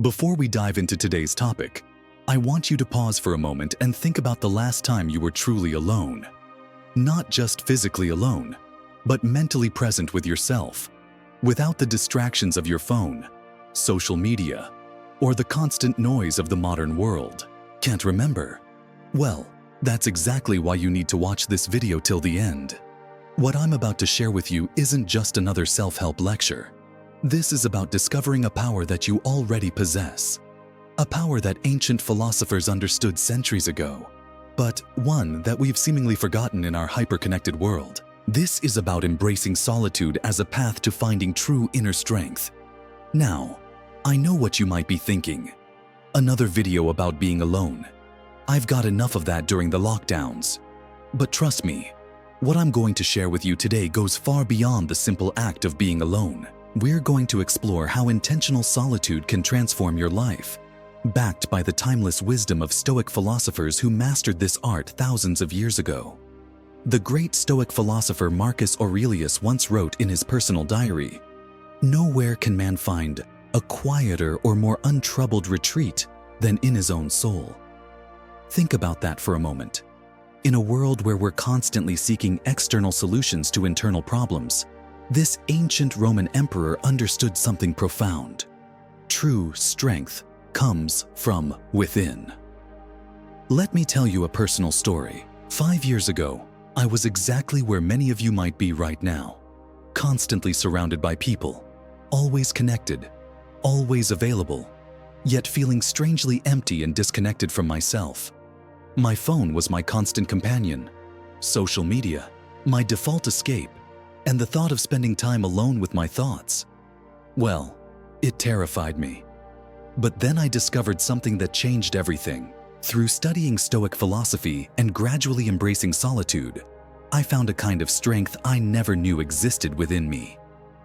Before we dive into today's topic, I want you to pause for a moment and think about the last time you were truly alone. Not just physically alone, but mentally present with yourself, without the distractions of your phone, social media, or the constant noise of the modern world. Can't remember? Well, that's exactly why you need to watch this video till the end. What I'm about to share with you isn't just another self-help lecture. This is about discovering a power that you already possess. A power that ancient philosophers understood centuries ago, but one that we've seemingly forgotten in our hyper-connected world. This is about embracing solitude as a path to finding true inner strength. Now, I know what you might be thinking. Another video about being alone. I've got enough of that during the lockdowns. But trust me, what I'm going to share with you today goes far beyond the simple act of being alone. We're going to explore how intentional solitude can transform your life, backed by the timeless wisdom of Stoic philosophers who mastered this art thousands of years ago. The great Stoic philosopher Marcus Aurelius once wrote in his personal diary, "Nowhere can man find a quieter or more untroubled retreat than in his own soul." Think about that for a moment. In a world where we're constantly seeking external solutions to internal problems, this ancient Roman emperor understood something profound. True strength comes from within. Let me tell you a personal story. 5 years ago, I was exactly where many of you might be right now. Constantly surrounded by people, always connected, always available, yet feeling strangely empty and disconnected from myself. My phone was my constant companion, social media, my default escape, and the thought of spending time alone with my thoughts, well, it terrified me. But then I discovered something that changed everything. Through studying Stoic philosophy and gradually embracing solitude, I found a kind of strength I never knew existed within me.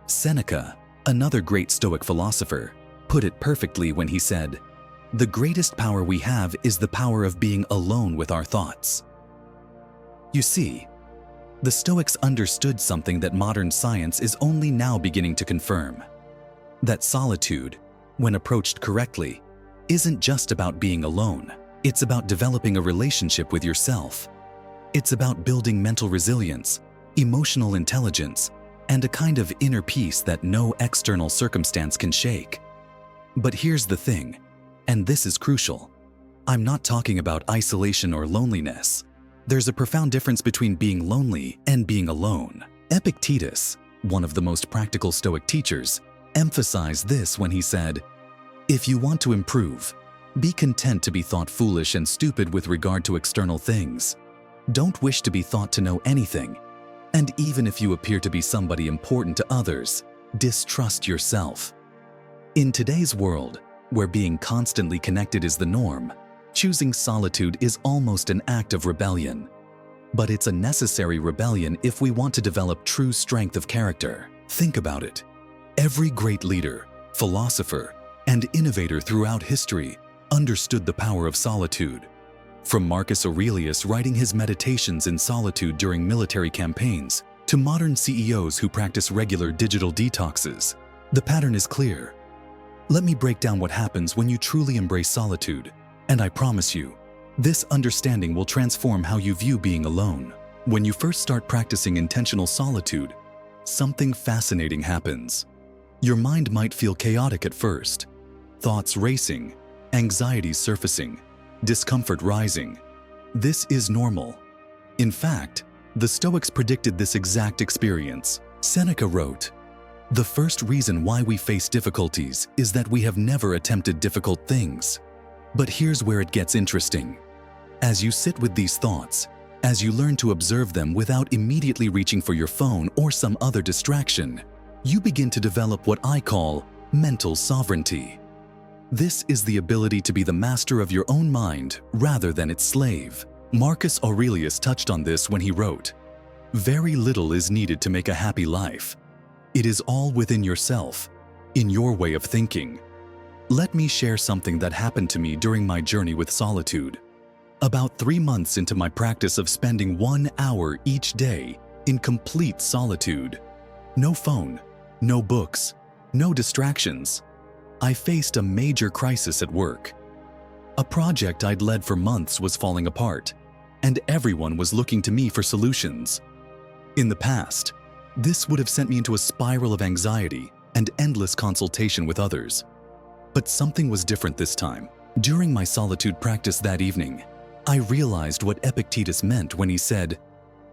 Seneca, another great Stoic philosopher, put it perfectly when he said, "The greatest power we have is the power of being alone with our thoughts." You see, the Stoics understood something that modern science is only now beginning to confirm. That solitude, when approached correctly, isn't just about being alone. It's about developing a relationship with yourself. It's about building mental resilience, emotional intelligence, and a kind of inner peace that no external circumstance can shake. But here's the thing, and this is crucial. I'm not talking about isolation or loneliness. There's a profound difference between being lonely and being alone. Epictetus, one of the most practical Stoic teachers, emphasized this when he said, "If you want to improve, be content to be thought foolish and stupid with regard to external things. Don't wish to be thought to know anything. And even if you appear to be somebody important to others, distrust yourself." In today's world, where being constantly connected is the norm, choosing solitude is almost an act of rebellion. But it's a necessary rebellion if we want to develop true strength of character. Think about it. Every great leader, philosopher, and innovator throughout history understood the power of solitude. From Marcus Aurelius writing his meditations in solitude during military campaigns, to modern CEOs who practice regular digital detoxes, the pattern is clear. Let me break down what happens when you truly embrace solitude, and I promise you, this understanding will transform how you view being alone. When you first start practicing intentional solitude, something fascinating happens. Your mind might feel chaotic at first, thoughts racing, anxieties surfacing, discomfort rising. This is normal. In fact, the Stoics predicted this exact experience. Seneca wrote, "The first reason why we face difficulties is that we have never attempted difficult things." But here's where it gets interesting. As you sit with these thoughts, as you learn to observe them without immediately reaching for your phone or some other distraction, you begin to develop what I call mental sovereignty. This is the ability to be the master of your own mind rather than its slave. Marcus Aurelius touched on this when he wrote, "Very little is needed to make a happy life. It is all within yourself, in your way of thinking." Let me share something that happened to me during my journey with solitude. About 3 months into my practice of spending 1 hour each day in complete solitude. No phone, no books, no distractions. I faced a major crisis at work. A project I'd led for months was falling apart, and everyone was looking to me for solutions. In the past, this would have sent me into a spiral of anxiety and endless consultation with others. But something was different this time. During my solitude practice that evening, I realized what Epictetus meant when he said,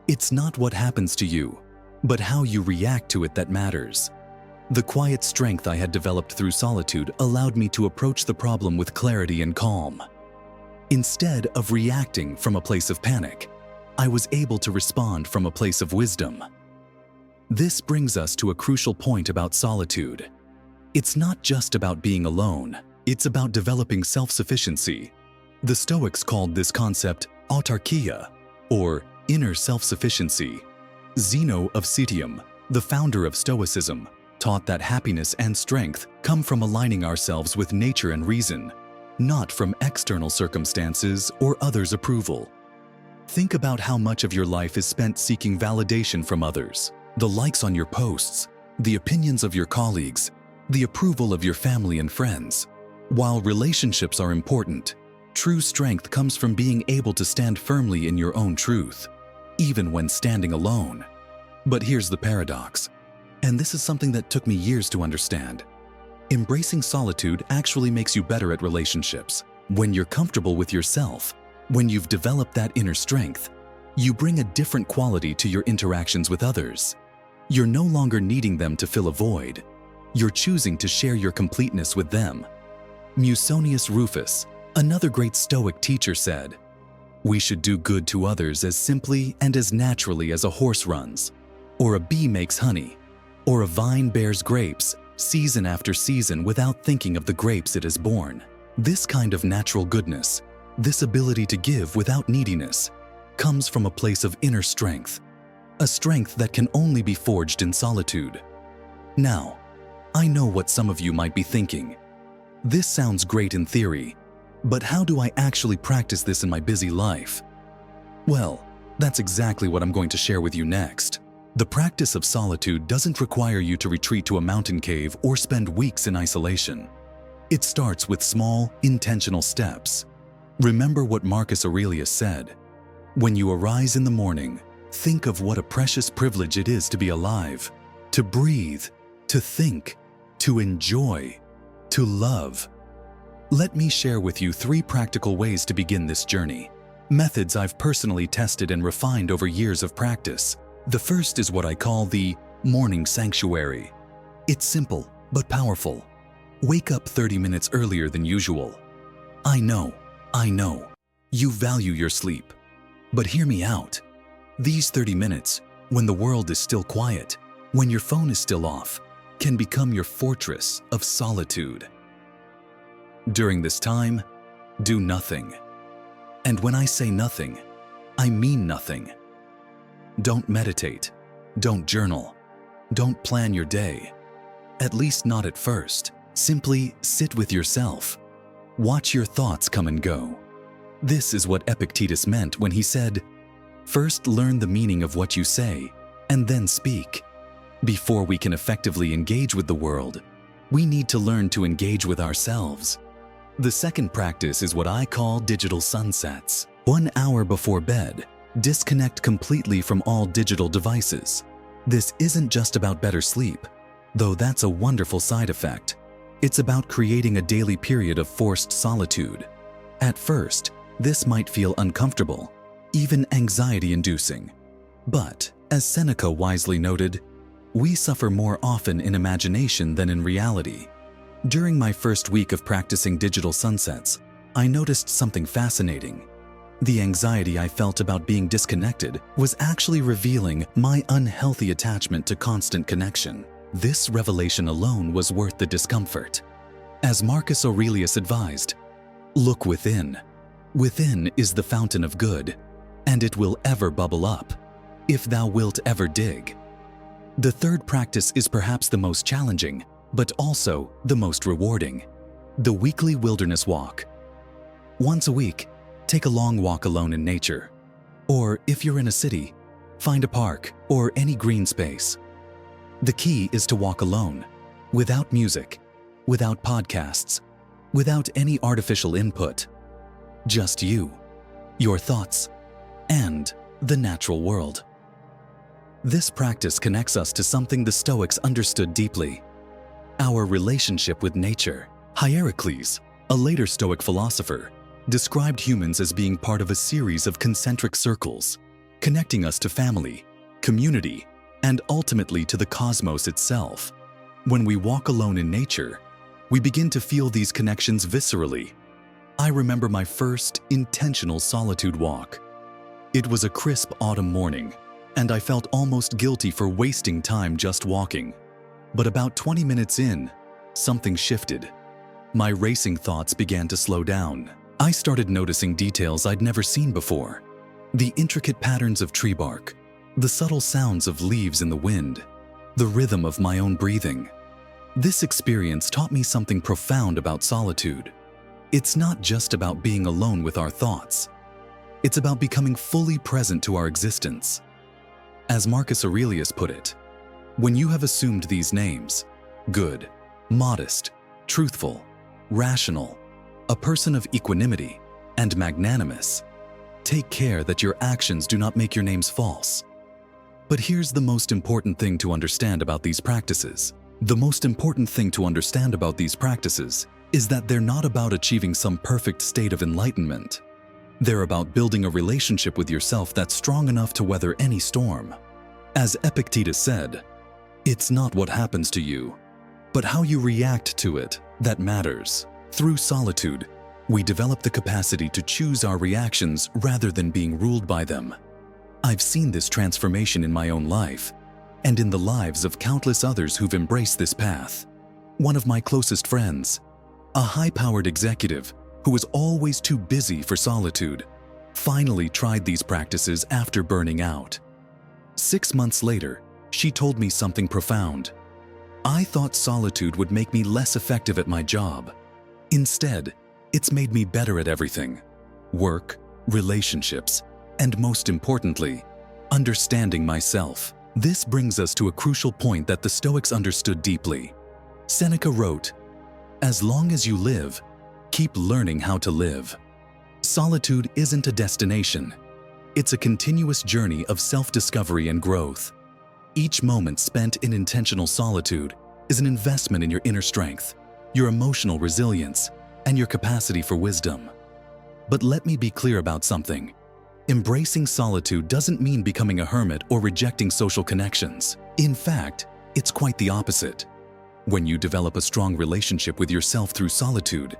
"It's not what happens to you, but how you react to it that matters." The quiet strength I had developed through solitude allowed me to approach the problem with clarity and calm. Instead of reacting from a place of panic, I was able to respond from a place of wisdom. This brings us to a crucial point about solitude. It's not just about being alone, it's about developing self-sufficiency. The Stoics called this concept autarkia, or inner self-sufficiency. Zeno of Citium, the founder of Stoicism, taught that happiness and strength come from aligning ourselves with nature and reason, not from external circumstances or others' approval. Think about how much of your life is spent seeking validation from others. The likes on your posts, the opinions of your colleagues, the approval of your family and friends. While relationships are important, true strength comes from being able to stand firmly in your own truth, even when standing alone. But here's the paradox, and this is something that took me years to understand. Embracing solitude actually makes you better at relationships. When you're comfortable with yourself, when you've developed that inner strength, you bring a different quality to your interactions with others. You're no longer needing them to fill a void. You're choosing to share your completeness with them. Musonius Rufus, another great Stoic teacher, said, "We should do good to others as simply and as naturally as a horse runs, or a bee makes honey, or a vine bears grapes season after season without thinking of the grapes it has borne." This kind of natural goodness, this ability to give without neediness, comes from a place of inner strength, a strength that can only be forged in solitude. Now, I know what some of you might be thinking. This sounds great in theory, but how do I actually practice this in my busy life? Well, that's exactly what I'm going to share with you next. The practice of solitude doesn't require you to retreat to a mountain cave or spend weeks in isolation. It starts with small, intentional steps. Remember what Marcus Aurelius said, "When you arise in the morning, think of what a precious privilege it is to be alive, to breathe, to think, to enjoy, to love." Let me share with you 3 practical ways to begin this journey, methods I've personally tested and refined over years of practice. The first is what I call the morning sanctuary. It's simple but powerful. Wake up 30 minutes earlier than usual. I know, you value your sleep. But hear me out. These 30 minutes, when the world is still quiet, when your phone is still off, can become your fortress of solitude. During this time, do nothing. And when I say nothing, I mean nothing. Don't meditate, don't journal, don't plan your day. At least not at first. Simply sit with yourself. Watch your thoughts come and go. This is what Epictetus meant when he said, "First learn the meaning of what you say, and then speak." Before we can effectively engage with the world, we need to learn to engage with ourselves. The second practice is what I call digital sunsets. 1 hour before bed, disconnect completely from all digital devices. This isn't just about better sleep, though that's a wonderful side effect. It's about creating a daily period of forced solitude. At first, this might feel uncomfortable, even anxiety-inducing. But, as Seneca wisely noted, we suffer more often in imagination than in reality. During my first week of practicing digital sunsets, I noticed something fascinating. The anxiety I felt about being disconnected was actually revealing my unhealthy attachment to constant connection. This revelation alone was worth the discomfort. As Marcus Aurelius advised, "Look within. Within is the fountain of good, and it will ever bubble up, if thou wilt ever dig." The third practice is perhaps the most challenging, but also the most rewarding: the weekly wilderness walk. Once a week, take a long walk alone in nature. Or if you're in a city, find a park or any green space. The key is to walk alone, without music, without podcasts, without any artificial input. Just you, your thoughts, and the natural world. This practice connects us to something the Stoics understood deeply: our relationship with nature. Hierocles, a later Stoic philosopher, described humans as being part of a series of concentric circles, connecting us to family, community, and ultimately to the cosmos itself. When we walk alone in nature, we begin to feel these connections viscerally. I remember my first intentional solitude walk. It was a crisp autumn morning, and I felt almost guilty for wasting time just walking. But about 20 minutes in, something shifted. My racing thoughts began to slow down. I started noticing details I'd never seen before: the intricate patterns of tree bark, the subtle sounds of leaves in the wind, the rhythm of my own breathing. This experience taught me something profound about solitude. It's not just about being alone with our thoughts. It's about becoming fully present to our existence. As Marcus Aurelius put it, when you have assumed these names: good, modest, truthful, rational, a person of equanimity, and magnanimous, take care that your actions do not make your names false. But here's the most important thing to understand about these practices. The most important thing to understand about these practices is that they're not about achieving some perfect state of enlightenment. They're about building a relationship with yourself that's strong enough to weather any storm. As Epictetus said, "It's not what happens to you, but how you react to it that matters." Through solitude, we develop the capacity to choose our reactions rather than being ruled by them. I've seen this transformation in my own life, and in the lives of countless others who've embraced this path. One of my closest friends, a high-powered executive who was always too busy for solitude, finally tried these practices after burning out. 6 months later, she told me something profound. "I thought solitude would make me less effective at my job. Instead, it's made me better at everything: work, relationships, and most importantly, understanding myself." This brings us to a crucial point that the Stoics understood deeply. Seneca wrote, "As long as you live, keep learning how to live." Solitude isn't a destination. It's a continuous journey of self-discovery and growth. Each moment spent in intentional solitude is an investment in your inner strength, your emotional resilience, and your capacity for wisdom. But let me be clear about something. Embracing solitude doesn't mean becoming a hermit or rejecting social connections. In fact, it's quite the opposite. When you develop a strong relationship with yourself through solitude,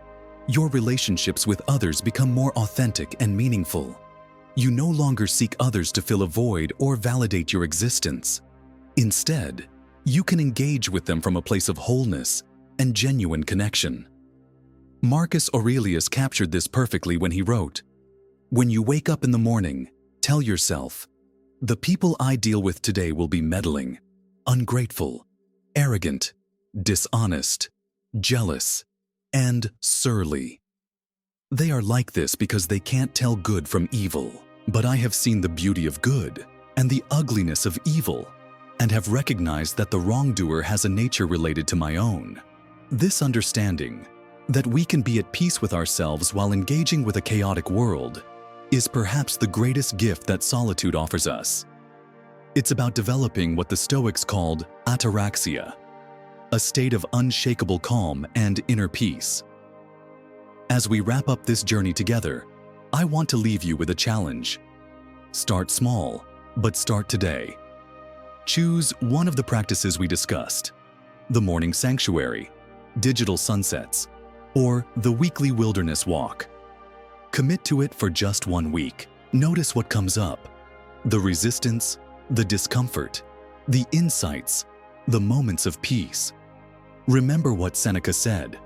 your relationships with others become more authentic and meaningful. You no longer seek others to fill a void or validate your existence. Instead, you can engage with them from a place of wholeness and genuine connection. Marcus Aurelius captured this perfectly when he wrote, "When you wake up in the morning, tell yourself, 'The people I deal with today will be meddling, ungrateful, arrogant, dishonest, jealous, and surly. They are like this because they can't tell good from evil. But I have seen the beauty of good and the ugliness of evil, and have recognized that the wrongdoer has a nature related to my own.'" This understanding, that we can be at peace with ourselves while engaging with a chaotic world, is perhaps the greatest gift that solitude offers us. It's about developing what the Stoics called ataraxia, a state of unshakable calm and inner peace. As we wrap up this journey together, I want to leave you with a challenge. Start small, but start today. Choose one of the practices we discussed: the morning sanctuary, digital sunsets, or the weekly wilderness walk. Commit to it for just 1 week. Notice what comes up: the resistance, the discomfort, the insights, the moments of peace. Remember what Seneca said: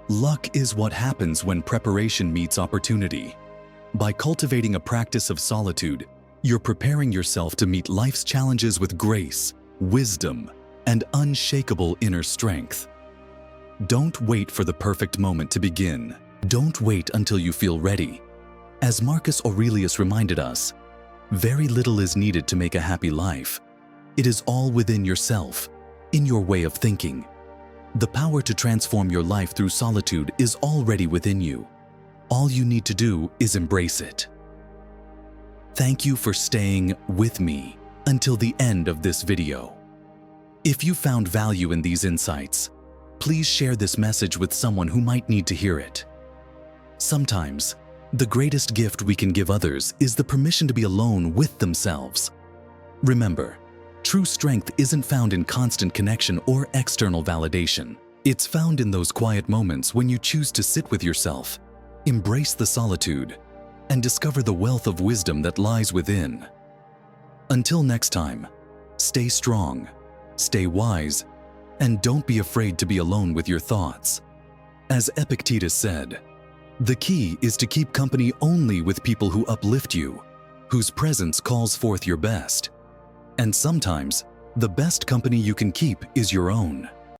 "Luck is what happens when preparation meets opportunity." By cultivating a practice of solitude, you're preparing yourself to meet life's challenges with grace, wisdom, and unshakable inner strength. Don't wait for the perfect moment to begin. Don't wait until you feel ready. As Marcus Aurelius reminded us, very little is needed to make a happy life. It is all within yourself, in your way of thinking. The power to transform your life through solitude is already within you. All you need to do is embrace it. Thank you for staying with me until the end of this video. If you found value in these insights, please share this message with someone who might need to hear it. Sometimes, the greatest gift we can give others is the permission to be alone with themselves. Remember, true strength isn't found in constant connection or external validation. It's found in those quiet moments when you choose to sit with yourself, embrace the solitude, and discover the wealth of wisdom that lies within. Until next time, stay strong, stay wise, and don't be afraid to be alone with your thoughts. As Epictetus said, the key is to keep company only with people who uplift you, whose presence calls forth your best. And sometimes, the best company you can keep is your own.